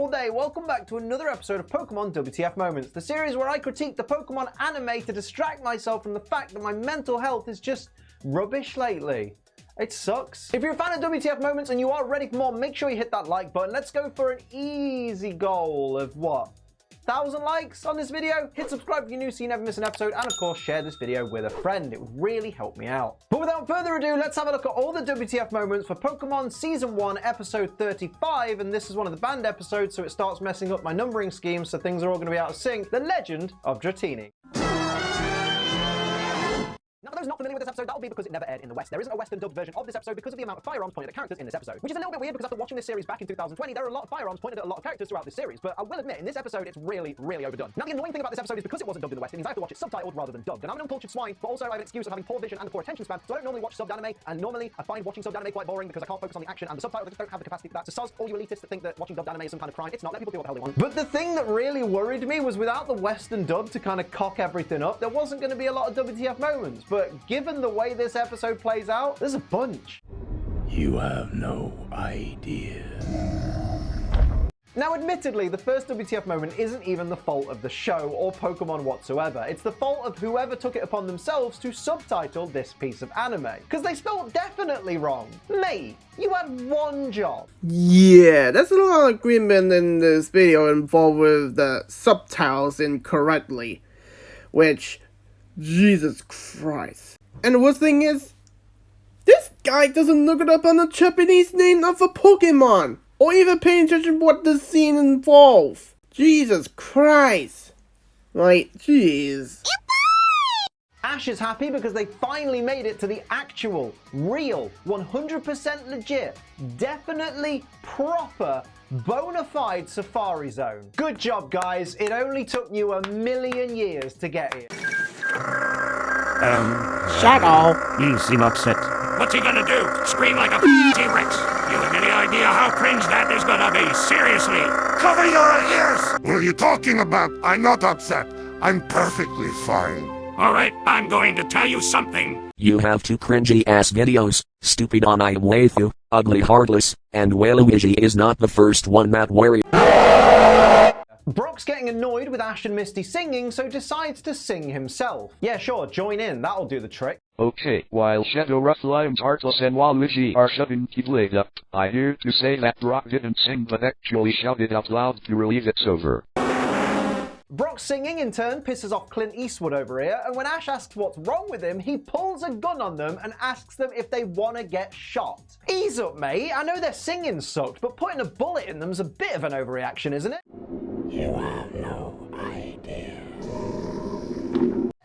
wonderful day. Welcome back to another episode of Pokemon WTF Moments, the series where I critique the Pokemon anime to distract myself from the fact that my mental health is just rubbish lately. It sucks. If you're a fan of WTF Moments and you are ready for more, make sure you hit that like button. Let's go for an easy goal of what? 1,000 likes on this video? Hit subscribe if you're new so you never miss an episode, and of course share this video with a friend. It would really help me out. But without further ado, let's have a look at all the WTF moments for Pokemon Season 1 Episode 35, and this is one of the banned episodes, so it starts messing up my numbering scheme, so things are all going to be out of sync. The Legend of Dratini. Now, for those not familiar with this episode, that'll be because it never aired in the West. There isn't a Western dubbed version of this episode because of the amount of firearms pointed at characters in this episode. Which is a little bit weird because after watching this series back in 2020, there are a lot of firearms pointed at a lot of characters throughout this series. But I will admit, in this episode, it's really, really overdone. Now, the annoying thing about this episode is because it wasn't dubbed in the West, it means I have to watch it subtitled rather than dubbed. And I'm an uncultured swine, but also I have an excuse of having poor vision and a poor attention span, so I don't normally watch subbed anime. And normally, I find watching subbed anime quite boring because I can't focus on the action and the subtitles. I just don't have the capacity for that. So soz all you elitists that think that watching dubbed anime is some kind of crime. It's not. Let people do what the hell they want. But the thing that really worried me was without the Western dub to kind of cock everything up, there wasn't going to be a lot of WTF moments. But given the way this episode plays out, there's a bunch. You have no idea. Now, admittedly, the first WTF moment isn't even the fault of the show or Pokemon whatsoever. It's the fault of whoever took it upon themselves to subtitle this piece of anime. Because they spelled definitely wrong. Mate, you had one job. Yeah, there's a lot of agreement in this video involved with the subtitles incorrectly. Which, Jesus Christ. And the worst thing is, this guy doesn't look it up on the Japanese name of a Pokemon, or even paying attention to what the scene involves. Jesus Christ. Like, jeez. Ash is happy because they finally made it to the actual, real, 100% legit, definitely proper, bona fide Safari Zone. Good job, guys. It only took you 1,000,000 years to get here. Shadow. You seem upset. What's he gonna do? Scream like a T-Rex? You have any idea how cringe that is gonna be? Seriously, cover your ears! What are you talking about? I'm not upset. I'm perfectly fine. Alright, I'm going to tell you something. You have two cringy ass videos, Stupid on I Am With You, Ugly Heartless, and Waluigi is not the first one that worry. Brock's getting annoyed with Ash and Misty singing, so decides to sing himself. Yeah, sure, join in, that'll do the trick. Okay, while Shadow Rufflime's Heartless and Waluigi are shoving Keyblade up, I hear to say that Brock didn't sing but actually shouted out loud to relieve it's over. Brock's singing in turn pisses off Clint Eastwood over here, and when Ash asks what's wrong with him, he pulls a gun on them and asks them if they want to get shot. Ease up, mate. I know their singing sucked, but putting a bullet in them's a bit of an overreaction, isn't it? You have no idea.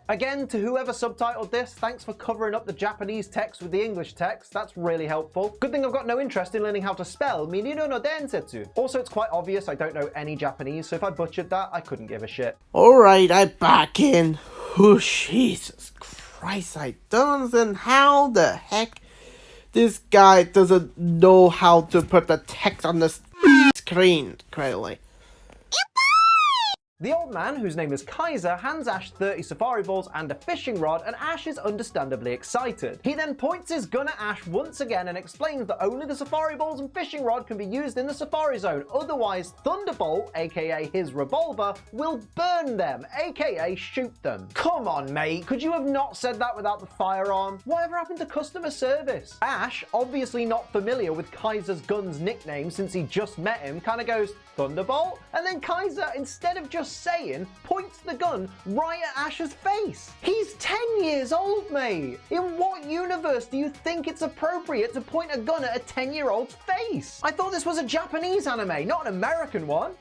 Again, to whoever subtitled this, thanks for covering up the Japanese text with the English text. That's really helpful. Good thing I've got no interest in learning how to spell Minino no Densetsu. Also, it's quite obvious I don't know any Japanese, so if I butchered that, I couldn't give a shit. Alright, I'm back in. Oh, Jesus Christ, I don't understand how the heck this guy doesn't know how to put the text on the screen correctly. The old man, whose name is Kaiser, hands Ash 30 Safari Balls and a fishing rod, and Ash is understandably excited. He then points his gun at Ash once again and explains that only the Safari Balls and fishing rod can be used in the Safari Zone, otherwise Thunderbolt, aka his revolver, will burn them, aka shoot them. Come on, mate, could you have not said that without the firearm? Whatever happened to customer service? Ash, obviously not familiar with Kaiser's gun's nickname since he just met him, kinda goes, Thunderbolt? And then Kaiser, instead of just saying, points the gun right at Ash's face. He's 10 years old, mate. In what universe do you think it's appropriate to point a gun at a 10-year-old's face? I thought this was a Japanese anime, not an American one.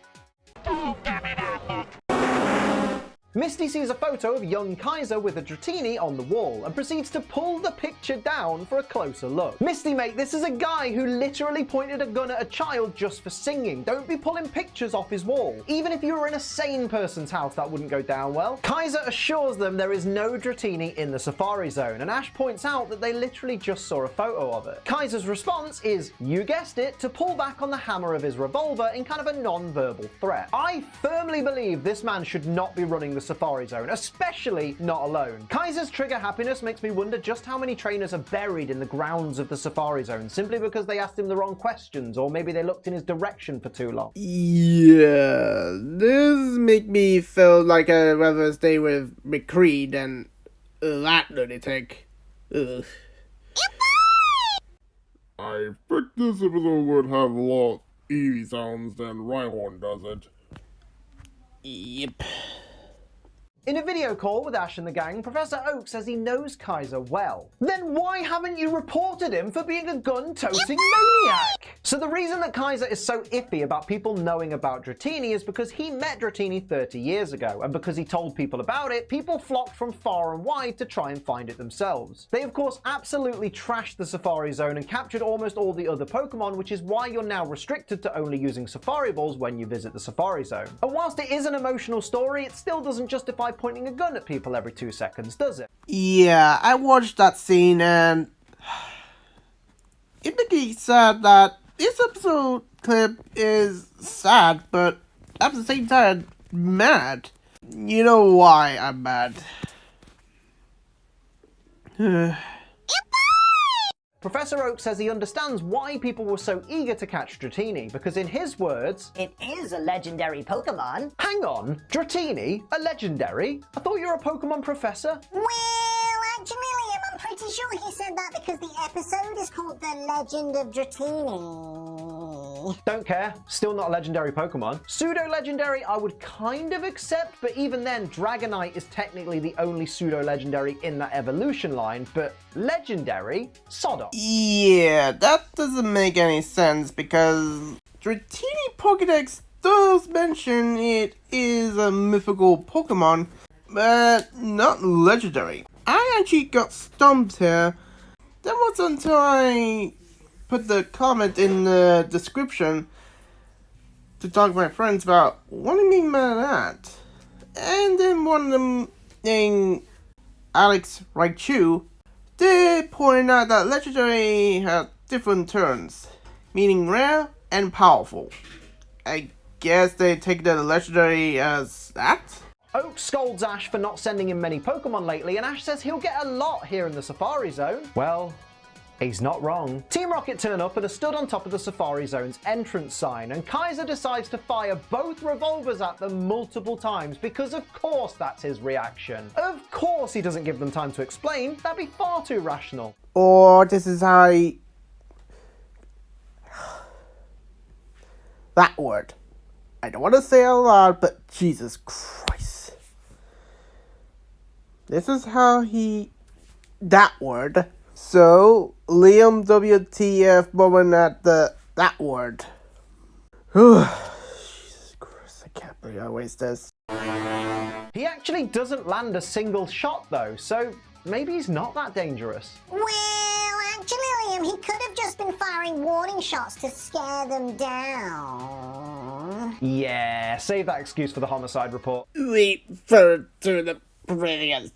Misty sees a photo of young Kaiser with a Dratini on the wall and proceeds to pull the picture down for a closer look. Misty, mate, this is a guy who literally pointed a gun at a child just for singing. Don't be pulling pictures off his wall. Even if you were in a sane person's house, that wouldn't go down well. Kaiser assures them there is no Dratini in the Safari Zone, and Ash points out that they literally just saw a photo of it. Kaiser's response is, you guessed it, to pull back on the hammer of his revolver in kind of a non-verbal threat. I firmly believe this man should not be running the Safari Zone, especially not alone. Kaiser's trigger happiness makes me wonder just how many trainers are buried in the grounds of the Safari Zone simply because they asked him the wrong questions, or maybe they looked in his direction for too long. Yeah, this make me feel like I'd rather stay with McCree than that lunatic. Ugh. I think this episode would have a lot eerie sounds than Rhyhorn does it. Yep. In a video call with Ash and the gang, Professor Oak says he knows Kaiser well. Then why haven't you reported him for being a gun-toting maniac? So the reason that Kaiser is so iffy about people knowing about Dratini is because he met Dratini 30 years ago, and because he told people about it, people flocked from far and wide to try and find it themselves. They of course absolutely trashed the Safari Zone and captured almost all the other Pokemon, which is why you're now restricted to only using Safari Balls when you visit the Safari Zone. And whilst it is an emotional story, it still doesn't justify pointing a gun at people every 2 seconds, does it? Yeah, I watched that scene and it made me sad that this episode clip is sad, but at the same time mad. You know why I'm mad. Professor Oak says he understands why people were so eager to catch Dratini, because in his words, it is a legendary Pokemon. hang on, Dratini? A legendary? I thought you were a Pokemon professor? Well, actually, Liam, I'm pretty sure he said that because the episode is called The Legend of Dratini. Don't care, still not a legendary Pokemon. Pseudo-legendary I would kind of accept, but even then, Dragonite is technically the only pseudo-legendary in that evolution line, but legendary? Sod off. Yeah, that doesn't make any sense because Dratini Pokédex does mention it is a mythical Pokemon, but not legendary. I actually got stumped here. That was until I put the comment in the description to talk to my friends about what do you mean by that? And then one of them named Alex Raichu did point out that legendary had different terms, meaning rare and powerful. I guess they take the legendary as that? Oak scolds Ash for not sending him many Pokemon lately, and Ash says he'll get a lot here in the Safari Zone. Well, he's not wrong. Team Rocket turn up and are stood on top of the Safari Zone's entrance sign, and Kaiser decides to fire both revolvers at them multiple times because of course that's his reaction. Of course he doesn't give them time to explain, that'd be far too rational. Or this is how he... that word. I don't want to say it aloud, but Jesus Christ. This is how he... that word. So, Liam WTF moment at the... that word. Jesus Christ, I can't believe I waste this. He actually doesn't land a single shot though, so maybe he's not that dangerous. Well, actually, Liam, he could have just been firing warning shots to scare them down. Yeah, save that excuse for the homicide report. Wait for to the brilliant.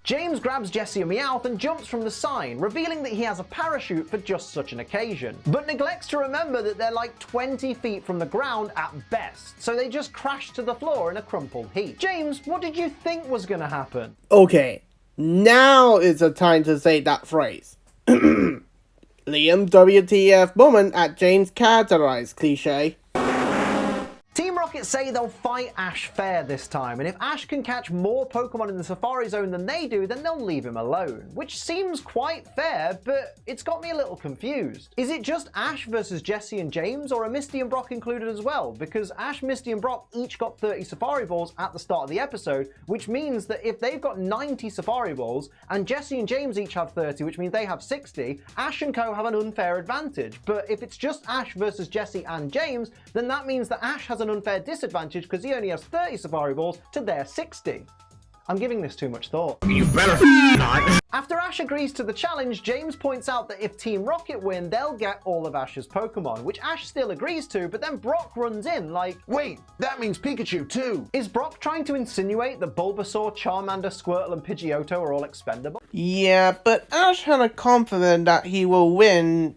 James grabs Jessie and Meowth and jumps from the sign, revealing that he has a parachute for just such an occasion, but neglects to remember that they're like 20 feet from the ground at best, so they just crash to the floor in a crumpled heap. James, what did you think was gonna happen? Okay, now is the time to say that phrase. Liam WTF moment at James characterized cliche. Team Rocket say they'll fight Ash fair this time, and if Ash can catch more Pokemon in the Safari Zone than they do, then they'll leave him alone. Which seems quite fair, but it's got me a little confused. Is it just Ash versus Jessie and James, or are Misty and Brock included as well? Because Ash, Misty and Brock each got 30 Safari Balls at the start of the episode, which means that if they've got 90 Safari Balls, and Jessie and James each have 30, which means they have 60, Ash and co have an unfair advantage. But if it's just Ash versus Jessie and James, then that means that Ash has an unfair disadvantage because he only has 30 Safari Balls to their 60. I'm giving this too much thought. You better not. After Ash agrees to the challenge, James points out that if Team Rocket win, they'll get all of Ash's Pokemon, which Ash still agrees to, but then Brock runs in like, Wait, that means Pikachu too. is Brock trying to insinuate that Bulbasaur, Charmander, Squirtle, and Pidgeotto are all expendable? Yeah, but Ash had a confidence that he will win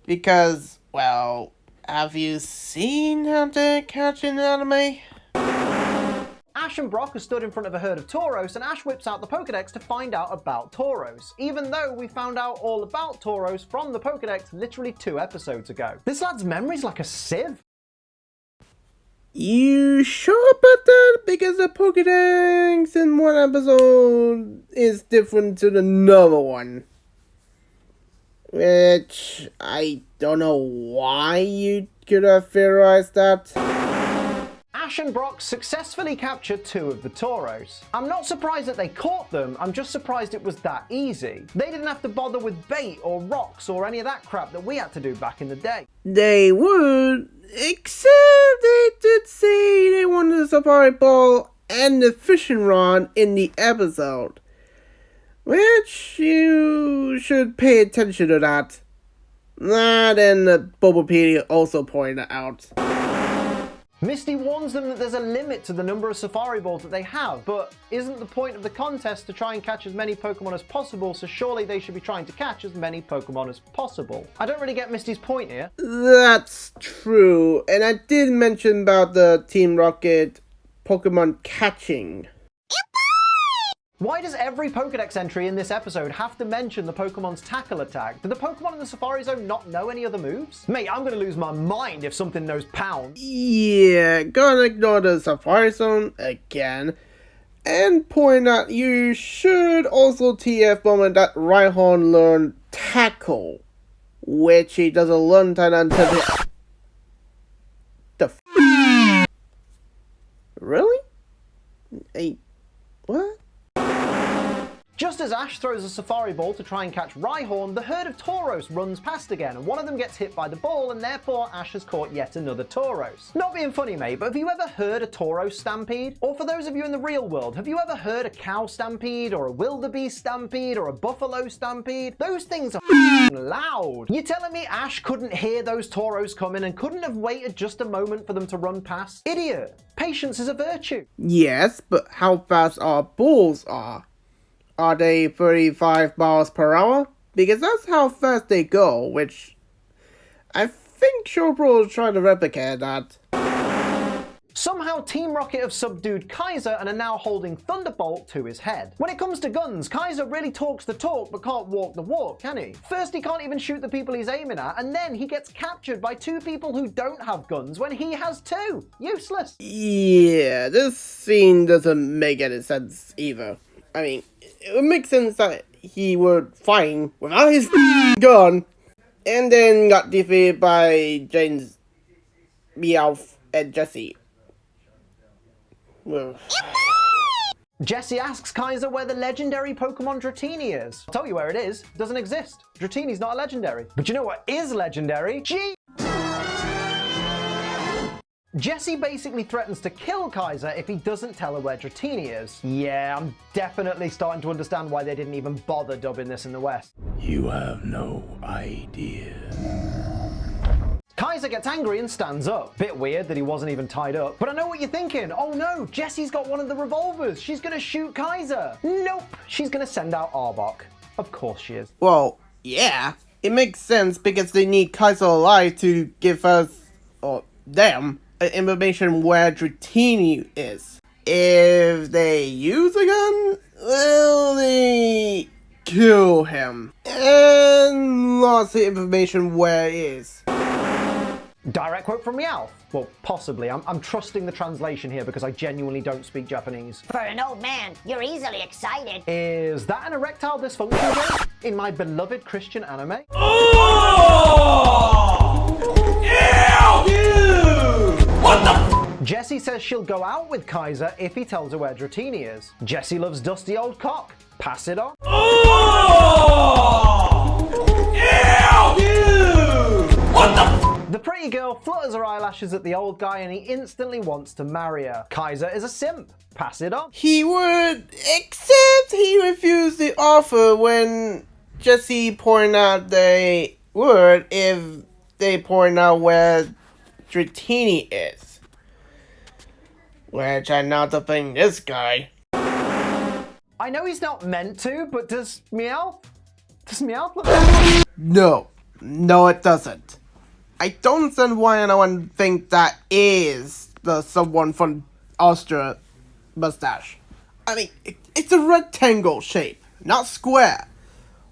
because, well, have you seen how they catch in anime? Ash and Brock are stood in front of a herd of Tauros, and Ash whips out the Pokedex to find out about Tauros, even though we found out all about Tauros from the Pokedex literally 2 episodes ago. This lad's memory's like a sieve. You sure about that? Because the Pokedex in one episode is different to another one. Which, I don't know why you could have theorized that. Ash and Brock successfully captured 2 of the Tauros. I'm not surprised that they caught them, I'm just surprised it was that easy. They didn't have to bother with bait or rocks or any of that crap that we had to do back in the day. They would, except they did say they wanted the Safari Ball and the fishing rod in the episode. Which you should pay attention to that. That and the Bulbapedia also pointed out. Misty warns them that there's a limit to the number of Safari Balls that they have, but isn't the point of the contest to try and catch as many Pokemon as possible, so surely they should be trying to catch as many Pokemon as possible. I don't really get Misty's point here. That's true, and I did mention about the Team Rocket Pokemon catching. Why does every Pokedex entry in this episode have to mention the Pokemon's tackle attack? Do the Pokemon in the Safari Zone not know any other moves? Mate, I'm gonna lose my mind if something knows Pound. Yeah, gonna ignore the Safari Zone again. And point out you should also TF moment that Rhyhorn learned Tackle. Which he doesn't learn that until Really? What? Just as Ash throws a Safari Ball to try and catch Rhyhorn, the herd of Tauros runs past again, and one of them gets hit by the ball, and therefore Ash has caught yet another Tauros. Not being funny, mate, but have you ever heard a Tauros stampede? Or for those of you in the real world, have you ever heard a cow stampede, or a wildebeest stampede, or a buffalo stampede? Those things are loud. You telling me Ash couldn't hear those Tauros coming and couldn't have waited just a moment for them to run past? Idiot! Patience is a virtue. Yes, but how fast our bulls are? Are they 35 miles per hour? Because that's how fast they go, which I think Showbro is trying to replicate that. Somehow Team Rocket have subdued Kaiser and are now holding Thunderbolt to his head. When it comes to guns, Kaiser really talks the talk but can't walk the walk, can he? First he can't even shoot the people he's aiming at, and then he gets captured by 2 people who don't have guns when he has 2. Useless. Yeah, this scene doesn't make any sense either. I mean, it would make sense that he would fight without his gun, and then got defeated by James, Meowth, and Jesse. Jesse asks Kaiser where the legendary Pokemon Dratini is. I'll tell you where it is. It doesn't exist. Dratini's not a legendary. But you know what is legendary? Jesse basically threatens to kill Kaiser if he doesn't tell her where Dratini is. Yeah, I'm definitely starting to understand why they didn't even bother dubbing this in the West. You have no idea. Kaiser gets angry and stands up. Bit weird that he wasn't even tied up. But I know what you're thinking. Oh no, Jessie's got one of the revolvers. She's gonna shoot Kaiser. Nope, she's gonna send out Arbok. Of course she is. Well, yeah, it makes sense because they need Kaiser alive to give us, or them, information where Dratini is. If they use a gun, well, they kill him. And lots of information where it is. Direct quote from Meowth. Well, possibly. I'm trusting the translation here because I genuinely don't speak Japanese. For an old man, you're easily excited. Is that an erectile dysfunction joke in my beloved Christian anime? What the? Jessie says she'll go out with Kaiser if he tells her where Dratini is. Jessie loves dusty old cock. Pass it on. What the? The pretty girl flutters her eyelashes at the old guy and he instantly wants to marry her. Kaiser is a simp. Pass it on. He would, except he refused the offer when Jessie pointed out they would if they point out where Dratini is. Which I not to think this guy. I know he's not meant to, but does Meowth look No, it doesn't. I don't understand why anyone think that is the someone from Austria mustache. I mean, it's a rectangle shape, not square.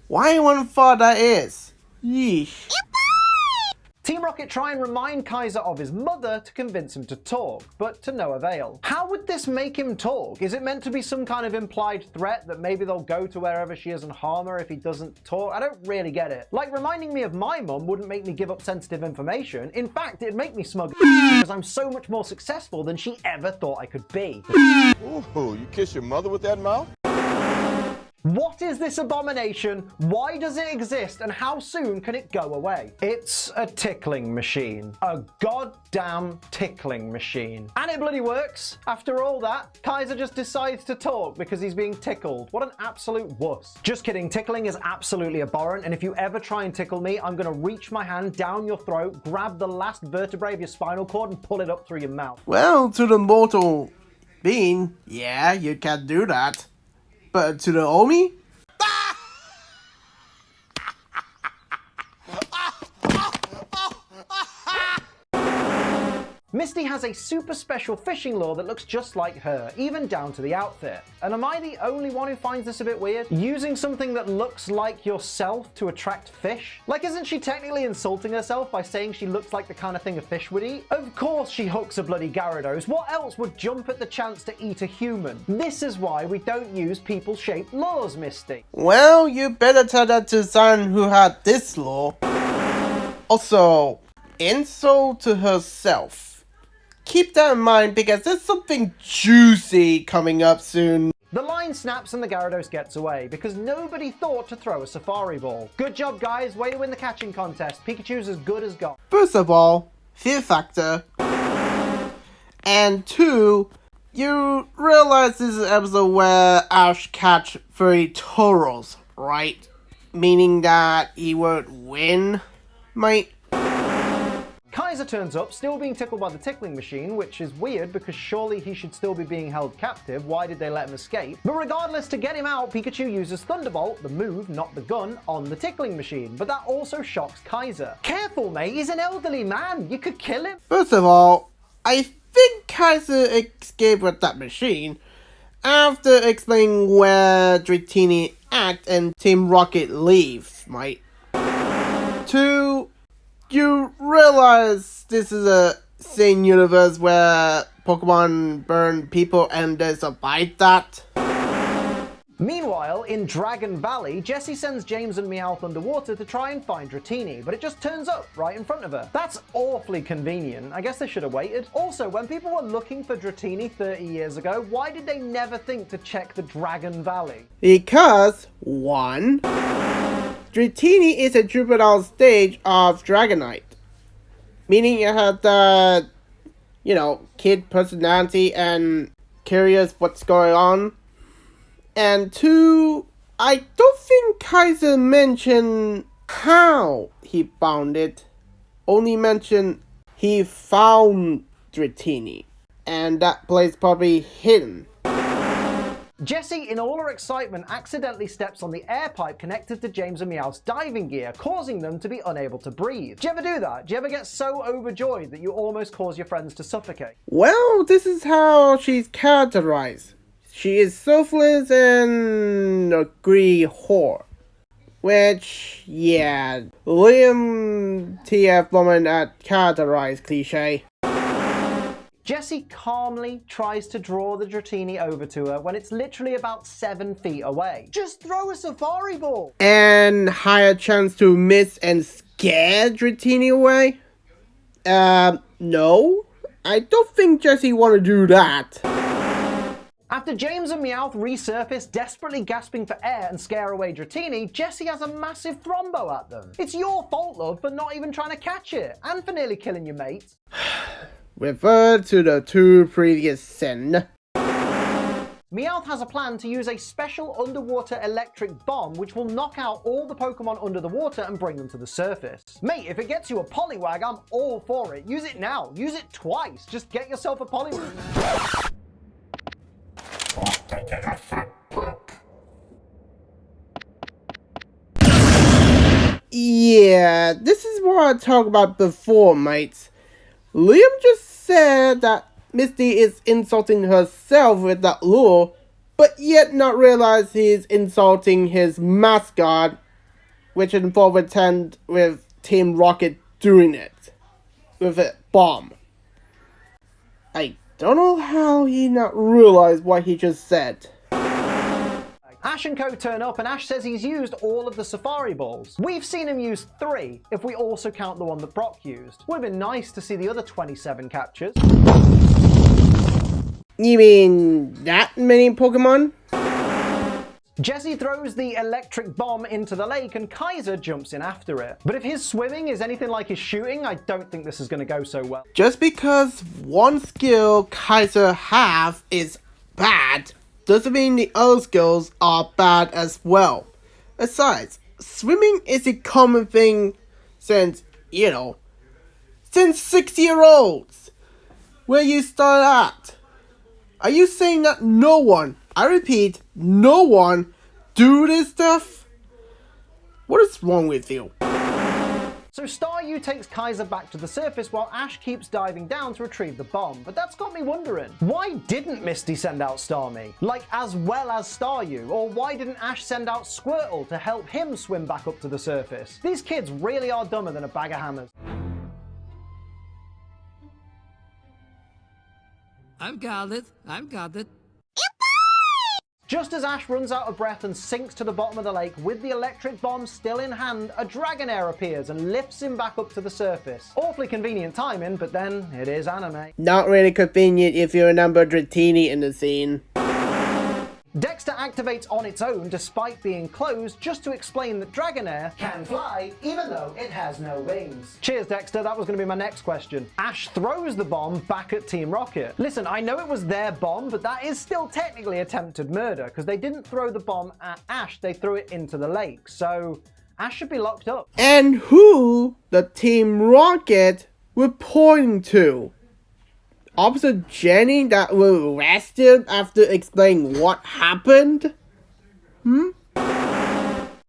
Why anyone thought that is? Yeesh. Team Rocket try and remind Kaiser of his mother to convince him to talk, but to no avail. How would this make him talk? Is it meant to be some kind of implied threat that maybe they'll go to wherever she is and harm her if he doesn't talk? I don't really get it. Like, reminding me of my mum wouldn't make me give up sensitive information. In fact, it'd make me smug because I'm so much more successful than she ever thought I could be. Ooh, you kiss your mother with that mouth? What is this abomination? Why does it exist? And how soon can it go away? It's a tickling machine. A goddamn tickling machine. And it bloody works. After all that, Kaiser just decides to talk because he's being tickled. What an absolute wuss. Just kidding, tickling is absolutely abhorrent, and if you ever try and tickle me, I'm gonna reach my hand down your throat, grab the last vertebrae of your spinal cord, and pull it up through your mouth. Well, to the mortal being, yeah, you can do that. But to the Omi? Misty has a super special fishing lure that looks just like her, even down to the outfit. And am I the only one who finds this a bit weird? Using something that looks like yourself to attract fish? Like, isn't she technically insulting herself by saying she looks like the kind of thing a fish would eat? Of course she hooks a bloody Gyarados. What else would jump at the chance to eat a human? This is why we don't use people-shaped lures, Misty. Well, you better tell that to someone who had this lure. Also, insult to herself. Keep that in mind because there's something juicy coming up soon. The line snaps and the Gyarados gets away because nobody thought to throw a Safari Ball. Good job, guys. Way to win the catching contest. Pikachu's as good as gone. First of all, fear factor. And two, you realize this is an episode where Ash catch 3 turtles, right? Meaning that he would win, mate? Kaiser turns up, still being tickled by the tickling machine, which is weird because surely he should still be being held captive. Why did they let him escape? But regardless, to get him out, Pikachu uses Thunderbolt, the move, not the gun, on the tickling machine. But that also shocks Kaiser. Careful, mate, he's an elderly man. You could kill him. First of all, I think Kaiser escaped with that machine after explaining where Dratini act and Team Rocket leave, right? Two, you realize this is a same universe where Pokemon burn people and they survive that? Meanwhile, in Dragon Valley, Jessie sends James and Meowth underwater to try and find Dratini, but it just turns up right in front of her. That's awfully convenient. I guess they should have waited. Also, when people were looking for Dratini 30 years ago, why did they never think to check the Dragon Valley? Because, one, Dratini is a juvenile stage of Dragonite, meaning it has the, kid personality and curious what's going on. And two, I don't think Kaiser mentioned how he found it, only mentioned he found Dratini, and that place probably hidden. Jessie, in all her excitement, accidentally steps on the air pipe connected to James and Meowth's diving gear, causing them to be unable to breathe. Do you ever do that? Do you ever get so overjoyed that you almost cause your friends to suffocate? Well, this is how she's characterized. She is selfless and a greedy whore. Which, yeah, Liam TF woman at characterized cliche. Jessie calmly tries to draw the Dratini over to her when it's literally about 7 feet away. Just throw a Safari Ball! And higher chance to miss and scare Dratini away? No. I don't think Jessie want to do that. After James and Meowth resurface, desperately gasping for air and scare away Dratini, Jessie has a massive thrombo at them. It's your fault, love, for not even trying to catch it, and for nearly killing your mates. Refer to the 2 previous sin. Meowth has a plan to use a special underwater electric bomb which will knock out all the Pokemon under the water and bring them to the surface. Mate, if it gets you a Poliwag, I'm all for it. Use it now. Use it twice. Just get yourself a Poliwag. Yeah, this is what I talked about before, mates. Liam just said that Misty is insulting herself with that lure, but yet not realize he's insulting his mascot, which involved attend with Team Rocket doing it with a bomb. I don't know how he not realized what he just said. Ash and Co turn up and Ash says he's used all of the safari balls. We've seen him use 3, if we also count the one that Brock used. Would have been nice to see the other 27 captures. You mean that many Pokemon? Jesse throws the electric bomb into the lake and Kaiser jumps in after it. But if his swimming is anything like his shooting, I don't think this is going to go so well. Just because one skill Kaiser have is bad, doesn't mean the other skills are bad as well. Besides, swimming is a common thing since, since 6-year-olds. Where you start at? Are you saying that no one, I repeat, no one, do this stuff? What is wrong with you? So Staryu takes Kaiser back to the surface while Ash keeps diving down to retrieve the bomb. But that's got me wondering, why didn't Misty send out Starmie? Like, as well as Staryu? Or why didn't Ash send out Squirtle to help him swim back up to the surface? These kids really are dumber than a bag of hammers. I've got it. Just as Ash runs out of breath and sinks to the bottom of the lake with the electric bomb still in hand, a dragonair appears and lifts him back up to the surface. Awfully convenient timing, but then it is anime. Not really convenient if you remember Dratini in the scene. Dexter activates on its own despite being closed just to explain that Dragonair can fly even though it has no wings. Cheers, Dexter, that was going to be my next question. Ash throws the bomb back at Team Rocket. Listen, I know it was their bomb, but that is still technically attempted murder because they didn't throw the bomb at Ash, they threw it into the lake. So Ash should be locked up. And who the Team Rocket were pointing to? Officer Jenny that was arrested after explaining what happened?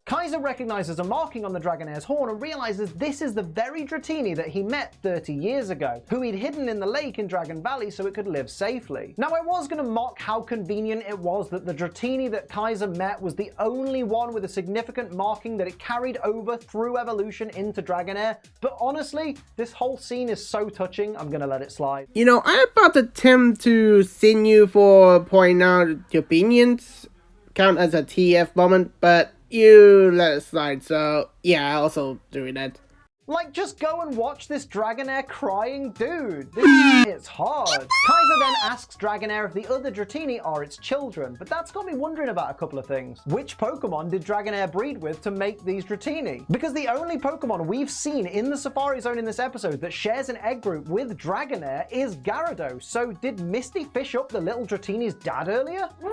Kaiser recognizes a marking on the Dragonair's horn and realizes this is the very Dratini that he met 30 years ago, who he'd hidden in the lake in Dragon Valley so it could live safely. Now, I was going to mock how convenient it was that the Dratini that Kaiser met was the only one with a significant marking that it carried over through evolution into Dragonair, but honestly, this whole scene is so touching, I'm going to let it slide. I about to attempt to sin you for pointing out your opinions, count as a TF moment, but you let it slide, so yeah, I also doing that. Like, just go and watch this Dragonair crying dude. It's hard. Kaiser then asks Dragonair if the other Dratini are its children, but that's got me wondering about a couple of things. Which Pokemon did Dragonair breed with to make these Dratini? Because the only Pokemon we've seen in the Safari Zone in this episode that shares an egg group with Dragonair is Gyarados. So did Misty fish up the little Dratini's dad earlier? Well,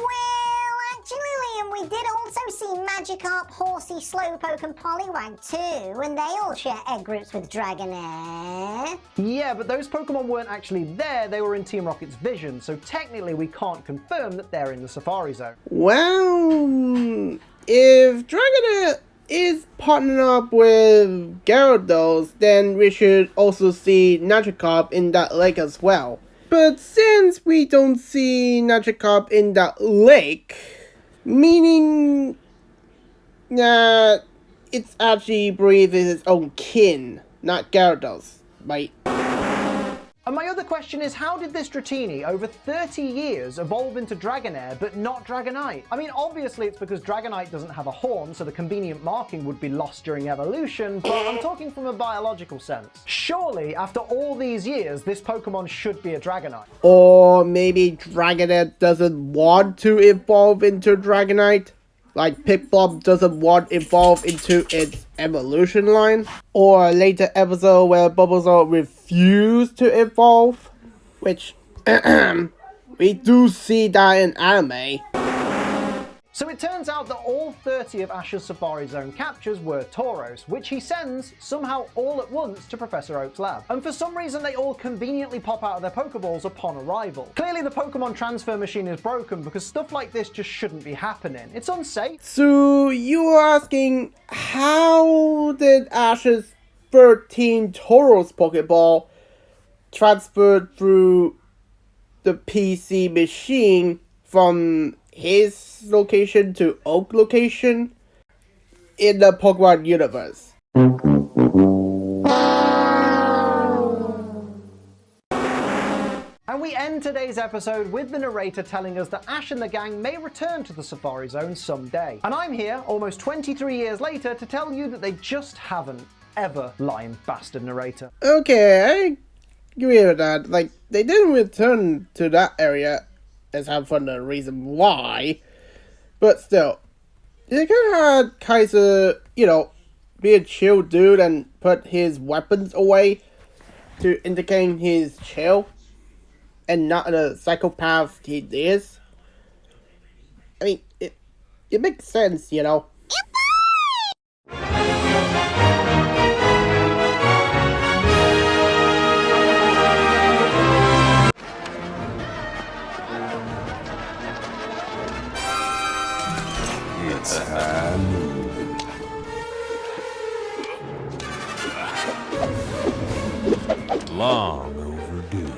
actually, Liam, we did also see Magikarp, Horsey, Slowpoke and Poliwag too, and they all share egg groups with Dragonair. Yeah, but those Pokemon weren't actually there, they were in Team Rocket's vision, so technically we can't confirm that they're in the Safari Zone. Well, if Dragonair is partnered up with Gyarados, then we should also see Magikarp in that lake as well. But since we don't see Magikarp in that lake, meaning that it's actually breathing its own kin, not Gyarados, right? And my other question is, how did this Dratini, over 30 years, evolve into Dragonair but not Dragonite? I mean, obviously it's because Dragonite doesn't have a horn, so the convenient marking would be lost during evolution, but I'm talking from a biological sense. Surely, after all these years, this Pokemon should be a Dragonite. Or maybe Dragonair doesn't want to evolve into Dragonite? Like Piplup doesn't want to evolve into its evolution line? Or a later episode where Bulbasaur refused to evolve? Which, we do see that in anime. So it turns out that all 30 of Ash's Safari Zone captures were Tauros, which he sends somehow all at once to Professor Oak's lab. And for some reason they all conveniently pop out of their Pokeballs upon arrival. Clearly the Pokemon transfer machine is broken because stuff like this just shouldn't be happening. It's unsafe. So you're asking, how did Ash's 13 Tauros Pokeball transferred through the PC machine from his location to Oak location in the Pokemon universe. And we end today's episode with the narrator telling us that Ash and the gang may return to the Safari Zone someday. And I'm here, almost 23 years later, to tell you that they just haven't. Ever, lying bastard narrator. Okay, I agree with that. Like, they didn't return to that area as have for the reason why. But still, they could have had Kaiser, be a chill dude and put his weapons away to indicate he's chill and not the psychopath he is. I mean, it makes sense, It's time. Long overdue. You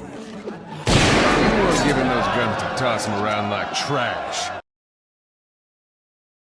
weren't giving those guns to toss them around like trash.